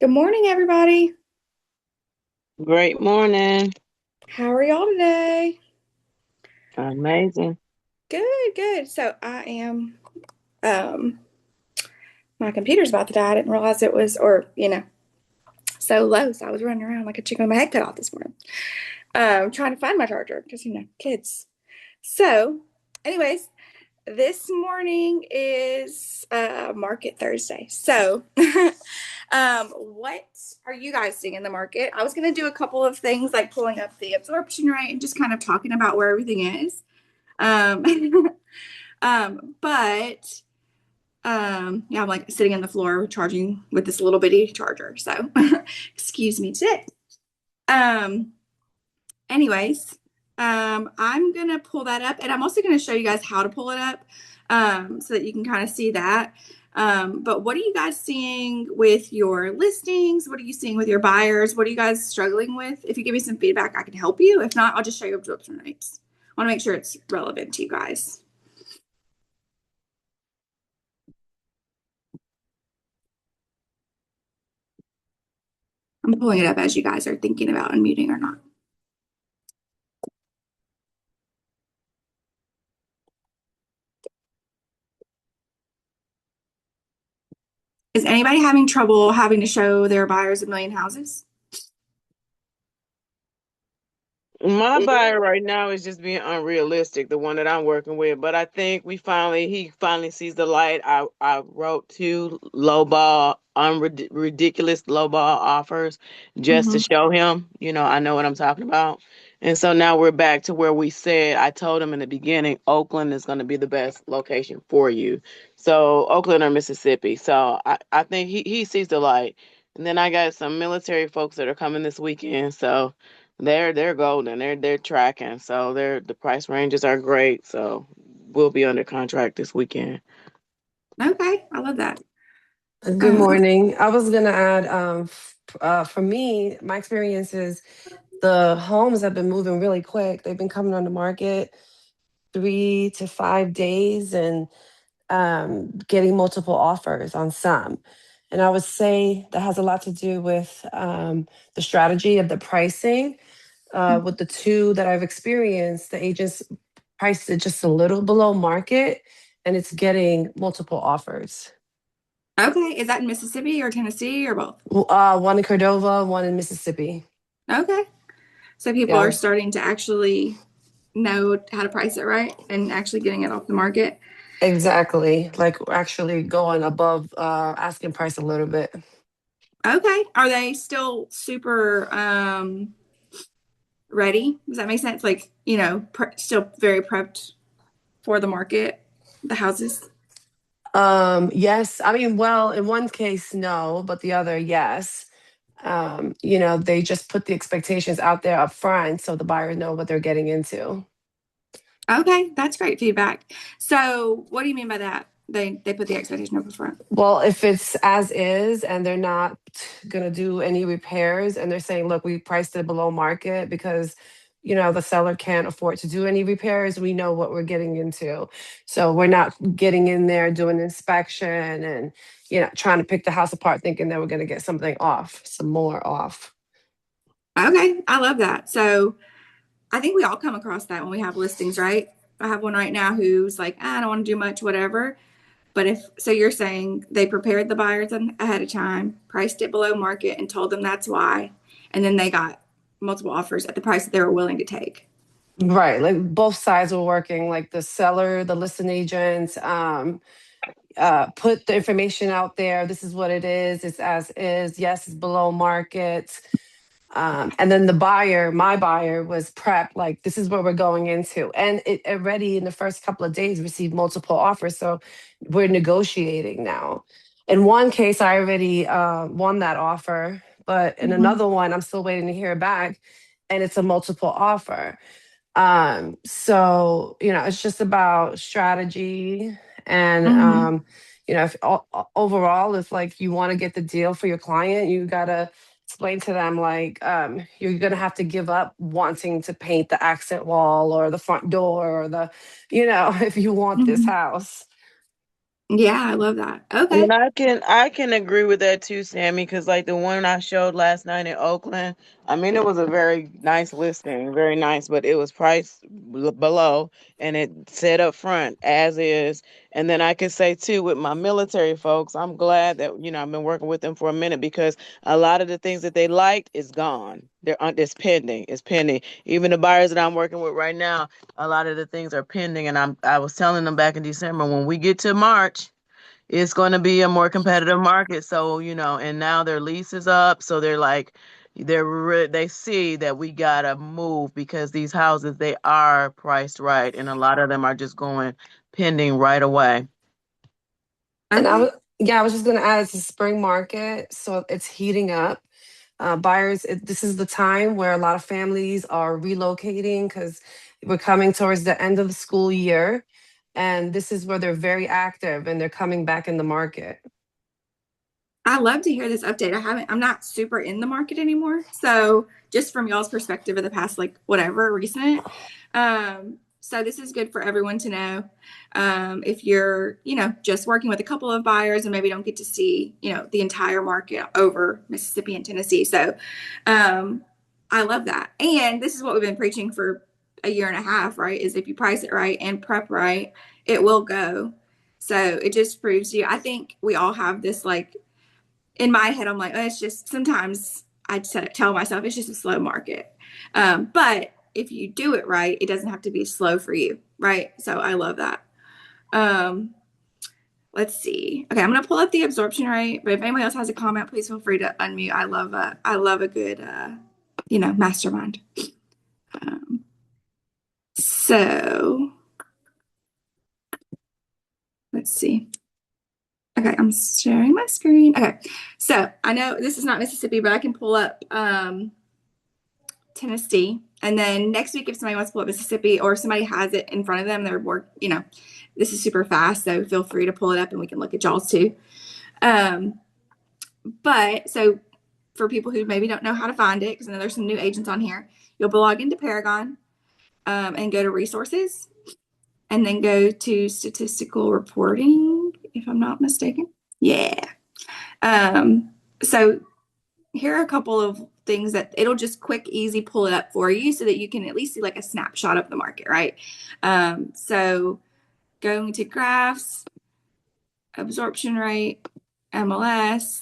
Good morning, everybody. Great morning. How are y'all today? Amazing. Good, good. So I am, um, my computer's about to die. I didn't realize it was, so low. So I was running around like a chicken with my head cut off this morning, trying to find my charger because, kids. So, anyways, this morning is Market Thursday. So, what are you guys seeing in the market? I was going to do a couple of things like pulling up the absorption rate and just kind of talking about where everything is. Um, but yeah, I'm like sitting on the floor charging with this little bitty charger. So excuse me today. Um, anyways, I'm gonna pull that up and I'm also gonna show you guys how to pull it up so that you can kind of see that. But what are you guys seeing with your listings? What are you seeing with your buyers? What are you guys struggling with? If you give me some feedback, I can help you. If not, I'll just show you absorption rates. I want to make sure it's relevant to you guys. I'm pulling it up as you guys are thinking about unmuting or not. Is anybody having trouble having to show their buyers a million houses? My buyer right now is just being unrealistic, the one that I'm working with. But I think he finally sees the light. I wrote two ridiculous lowball offers just to Mm-hmm. show him, I know what I'm talking about. And so now we're back to where we said, I told him in the beginning, Oakland is going to be the best location for you. So Oakland or Mississippi. So I think he sees the light. And then I got some military folks that are coming this weekend. So they're golden. They're tracking. So the price ranges are great. So we'll be under contract this weekend. Okay, I love that. Good Uh, morning. I was gonna add, for me, my experience is the homes have been moving really quick. They've been coming on the market 3 to 5 days and getting multiple offers on some. And I would say that has a lot to do with the strategy of the pricing. With the two that I've experienced, the agents priced it just a little below market, and it's getting multiple offers. okay, is that in Mississippi or Tennessee or both? One in Cordova, one in Mississippi. Okay, so people are Yeah, starting to actually know how to price it right and actually getting it off the market. exactly. Like we're actually going above asking price a little bit. Okay, are they still super ready? Does that make sense? Like, still very prepped for the market, the houses. Yes. I mean, well, in one case, no, but the other, yes. They just put the expectations out there up front so the buyers know what they're getting into. Okay, that's great feedback. So, what do you mean by that? They put the expectation up front. Well, if it's as is and they're not going to do any repairs and they're saying, look, we priced it below market because, the seller can't afford to do any repairs, we know what we're getting into. So we're not getting in there doing inspection and, trying to pick the house apart thinking that we're going to get something off, some more off. Okay, I love that. So, I think we all come across that when we have listings, right? I have one right now who's like, I don't want to do much, whatever. But if so, you're saying they prepared the buyers ahead of time, priced it below market, and told them that's why, and then they got multiple offers at the price that they were willing to take. Right. Like both sides were working, like the seller, the listing agent, put the information out there. This is what it is. It's as is. Yes, it's below market. And then the buyer, my buyer, was prepped. Like this is what we're going into, and it already in the first couple of days received multiple offers. So we're negotiating now. In one case, I already won that offer, but in Mm-hmm. another one, I'm still waiting to hear back, and it's a multiple offer. So it's just about strategy and Mm-hmm. if overall, if like you want to get the deal for your client, you gotta explain to them like you're gonna have to give up wanting to paint the accent wall or the front door or the, if you want this Mm-hmm. house. Yeah, I love that. Okay. And I can agree with that too, Sammy, because like the one I showed last night in Oakland, I mean it was a very nice listing, very nice, but it was priced below, and it said up front as is. And then I could say too with my military folks, I'm glad that I've been working with them for a minute because a lot of the things that they liked is gone. It's pending. It's pending. Even the buyers that I'm working with right now, a lot of the things are pending, and I was telling them back in December when we get to March it's going to be a more competitive market. So, and now their lease is up. So they're like, they see that we got to move because these houses, they are priced right. And a lot of them are just going pending right away. And Okay. yeah, I was just gonna add it's a spring market, so it's heating up. Buyers, this is the time where a lot of families are relocating because we're coming towards the end of the school year, and this is where they're very active and they're coming back in the market. I love to hear this update. I'm not super in the market anymore. So just from y'all's perspective of the past, like whatever recent. So this is good for everyone to know. If you're, just working with a couple of buyers and maybe don't get to see, the entire market over Mississippi and Tennessee. So, I love that. And this is what we've been preaching for a year and a half, right? Is if you price it right and prep right, it will go. So it just proves to you. I think we all have this like in my head, I'm like, oh, it's just sometimes I tell myself it's just a slow market. But if you do it right, it doesn't have to be slow for you, right? So I love that. Um, let's see. Okay, I'm gonna pull up the absorption rate. But if anyone else has a comment, please feel free to unmute. I love a good mastermind. Um, so let's see. Okay, I'm sharing my screen. Okay, so I know this is not Mississippi, but I can pull up Tennessee. And then next week, if somebody wants to pull up Mississippi or somebody has it in front of them, they're more, this is super fast. So feel free to pull it up and we can look at y'all's too. But so for people who maybe don't know how to find it, because I know there's some new agents on here, you'll log into Paragon and go to resources and then go to statistical reporting, if I'm not mistaken. Yeah. So here are a couple of things that it'll just quick, easy pull it up for you so that you can at least see like a snapshot of the market, right? So going to graphs, absorption rate, MLS.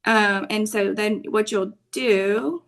And so then what you'll do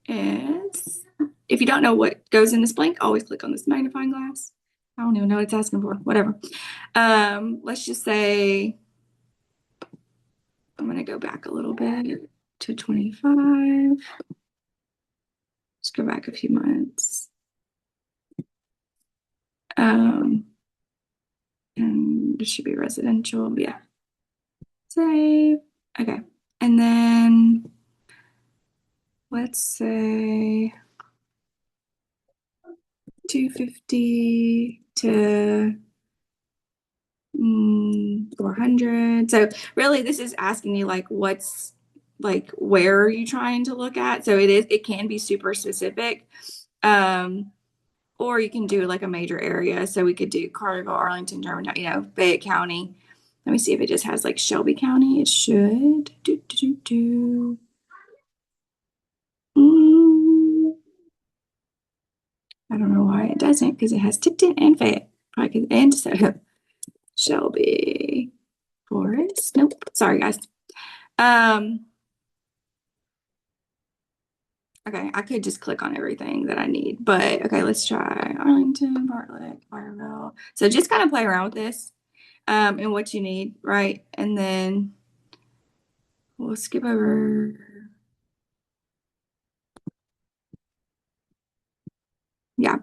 is, if you don't know what goes in this blank, always click on this magnifying glass. I don't even know what it's asking for, whatever. Let's just say, I'm going to go back a little bit to 25. Let's go back a few months. And it should be residential. Yeah. Save. Okay. And then let's say 250 to 400. So really this is asking you like where are you trying to look at? So it can be super specific. Or you can do like a major area. So we could do Carterville, Arlington, Germantown, Fayette County. Let me see if it just has like Shelby County. It should. Mm, I don't know why it doesn't because it has Tipton and Fayette. Probably and so Shelby Forest. Nope. Sorry, guys. Okay, I could just click on everything that I need, but okay, let's try Arlington, Bartlett, Carterville. So just kind of play around with this and what you need, right? And then we'll skip over. Yeah.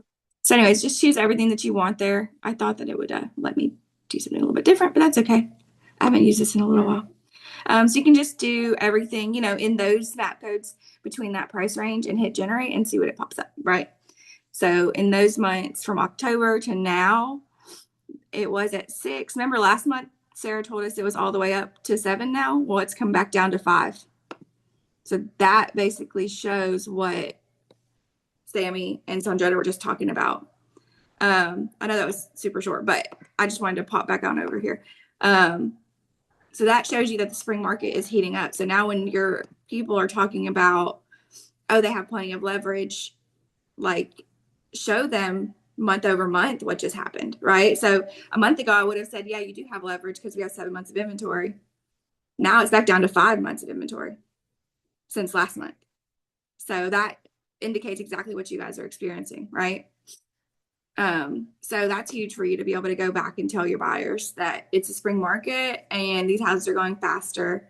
So anyways, just choose everything that you want there. I thought that it would let me do something a little bit different, but that's okay. I haven't used this in a little while. So you can just do everything, in those map codes between that price range and hit generate and see what it pops up, right? So in those months from October to now, it was at 6. Remember last month, Sarah told us it was all the way up to 7 now? Well, it's come back down to 5. So that basically shows what Sammy and Sanjota were just talking about. I know that was super short, but I just wanted to pop back on over here. So that shows you that the spring market is heating up. So now when your people are talking about, oh, they have plenty of leverage, like show them month over month what just happened, right? So a month ago, I would have said, yeah, you do have leverage because we have 7 months of inventory. Now it's back down to 5 months of inventory since last month. So that indicates exactly what you guys are experiencing, right? So that's huge for you to be able to go back and tell your buyers that it's a spring market and these houses are going faster.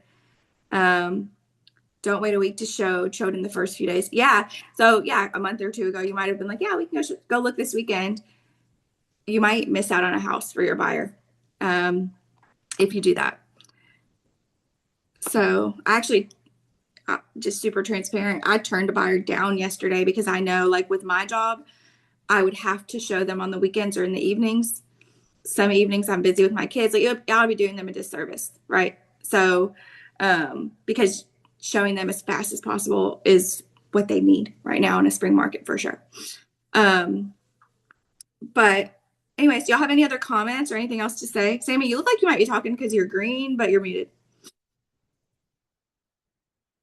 Don't wait a week to show. Showed in the first few days. Yeah. So yeah, a month or two ago, you might have been like, yeah, we can go look this weekend. You might miss out on a house for your buyer if you do that. So I actually, just super transparent, I turned a buyer down yesterday because I know, like with my job, I would have to show them on the weekends or in the evenings. Some evenings I'm busy with my kids. Like I'll be doing them a disservice, right? So because showing them as fast as possible is what they need right now in a spring market for sure. But anyways, do y'all have any other comments or anything else to say? Sammy, you look like you might be talking because you're green, but you're muted.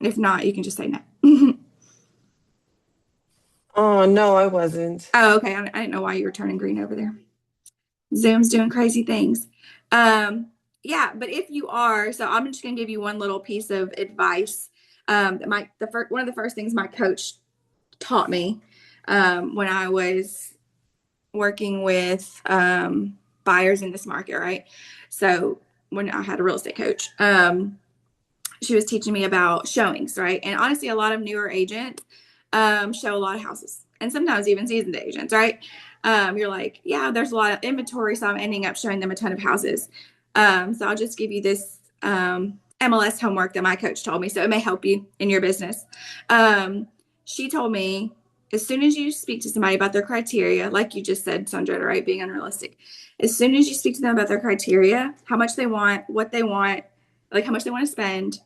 If not, you can just say no. Oh, no, I wasn't. Oh, okay. I didn't know why you were turning green over there. Zoom's doing crazy things. Yeah, but if you are, so I'm just gonna give you one little piece of advice. One of the first things my coach taught me when I was working with buyers in this market, right? So when I had a real estate coach, she was teaching me about showings, right? And honestly, a lot of newer agents show a lot of houses, and sometimes even seasoned agents, right? You're like, yeah, there's a lot of inventory, so I'm ending up showing them a ton of houses. So I'll just give you this MLS homework that my coach told me, so it may help you in your business. She told me, as soon as you speak to somebody about their criteria, like you just said, Sandra, right, being unrealistic, as soon as you speak to them about their criteria, how much they want, what they want, like how much they want to spend,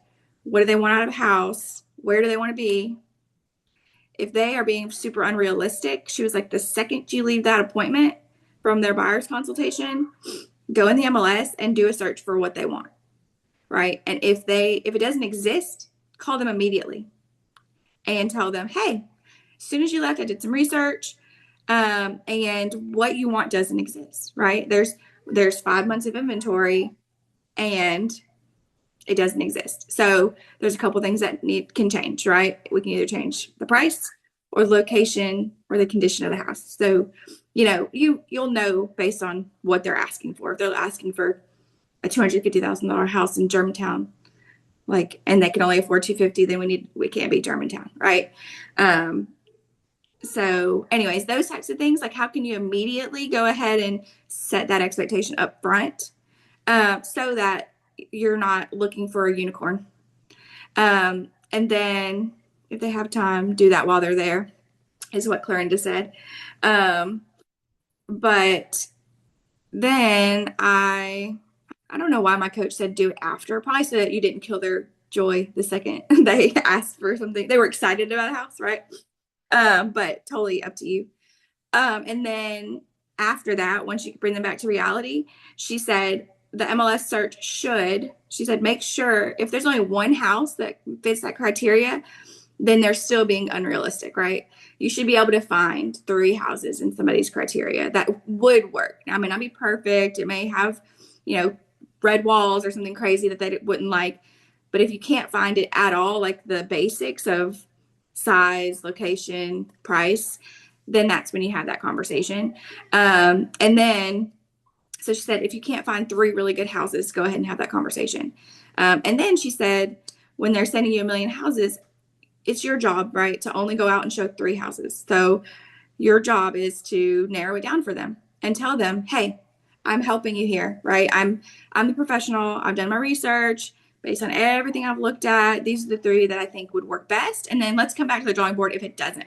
what do they want out of a house, where do they want to be, if they are being super unrealistic, she was like, the second you leave that appointment from their buyer's consultation, go in the MLS and do a search for what they want, right? And if it doesn't exist, call them immediately and tell them, hey, as soon as you left, I did some research, and what you want doesn't exist, right? There's 5 months of inventory, and it doesn't exist. So there's a couple things that can change, right? We can either change the price or the location or the condition of the house. So, you'll know based on what they're asking for. If they're asking for a $250,000 house in Germantown, and they can only afford 250, then we can't be Germantown, right? So anyways, those types of things, like how can you immediately go ahead and set that expectation up front, so that you're not looking for a unicorn. And then if they have time, do that while they're there, is what Clarinda said. But then I don't know why my coach said do it after, probably so that you didn't kill their joy the second they asked for something. They were excited about a house, right? But totally up to you. And then after that, once you bring them back to reality, she said the MLS search she said, make sure if there's only one house that fits that criteria, then they're still being unrealistic, right? You should be able to find 3 houses in somebody's criteria that would work. Now, it may not be perfect. It may have, red walls or something crazy that they wouldn't like. But if you can't find it at all, like the basics of size, location, price, then that's when you have that conversation. And then, so she said, if you can't find 3 really good houses, go ahead and have that conversation. And then she said, when they're sending you 1 million houses, it's your job, right, to only go out and show 3 houses. So your job is to narrow it down for them and tell them, hey, I'm helping you here, right? I'm the professional. I've done my research based on everything I've looked at. These are the 3 that I think would work best. And then let's come back to the drawing board if it doesn't.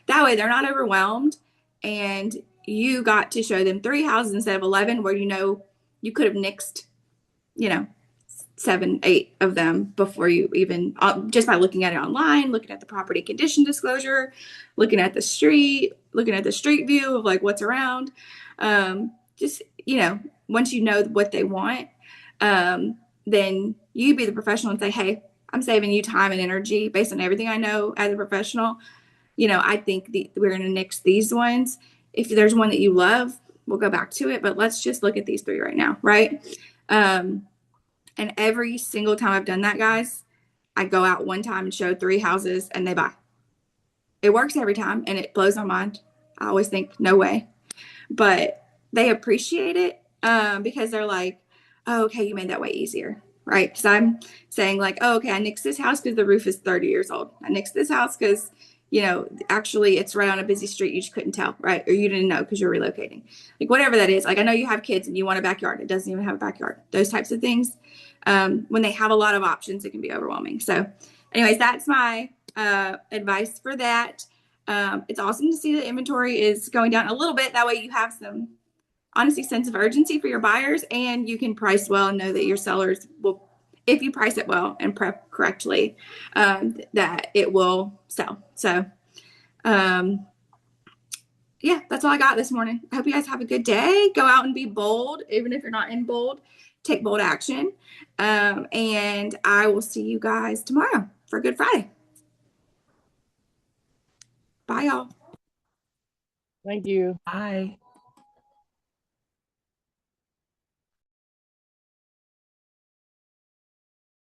That way they're not overwhelmed, and you got to show them 3 houses instead of 11, where you could have nixed, 7, 8 of them before you even, just by looking at it online, looking at the property condition disclosure, looking at the street view of like what's around. Just, once you know what they want, then you be the professional and say, hey, I'm saving you time and energy based on everything I know as a professional. I think we're going to nix these ones. If there's one that you love, we'll go back to it, but let's just look at these 3 right now. Right. And every single time I've done that, guys, I go out one time and show 3 houses and they buy. It works every time and it blows my mind. I always think, no way. But they appreciate it because they're like, oh, okay, you made that way easier, right? Because I'm saying like, oh, okay, I nixed this house because the roof is 30 years old. I nixed this house because, actually it's right on a busy street. You just couldn't tell, right? Or you didn't know because you're relocating. Like whatever that is. Like I know you have kids and you want a backyard. It doesn't even have a backyard. Those types of things. When they have a lot of options, it can be overwhelming. So anyways, that's my advice for that. It's awesome to see the inventory is going down a little bit. That way you have some honesty, sense of urgency for your buyers, and you can price well and know that your sellers will, if you price it well and prep correctly, that it will sell. So, yeah, that's all I got this morning. I hope you guys have a good day. Go out and be bold, even if you're not in bold. Take bold action. And I will see you guys tomorrow for Good Friday. Bye, y'all. Thank you. Bye.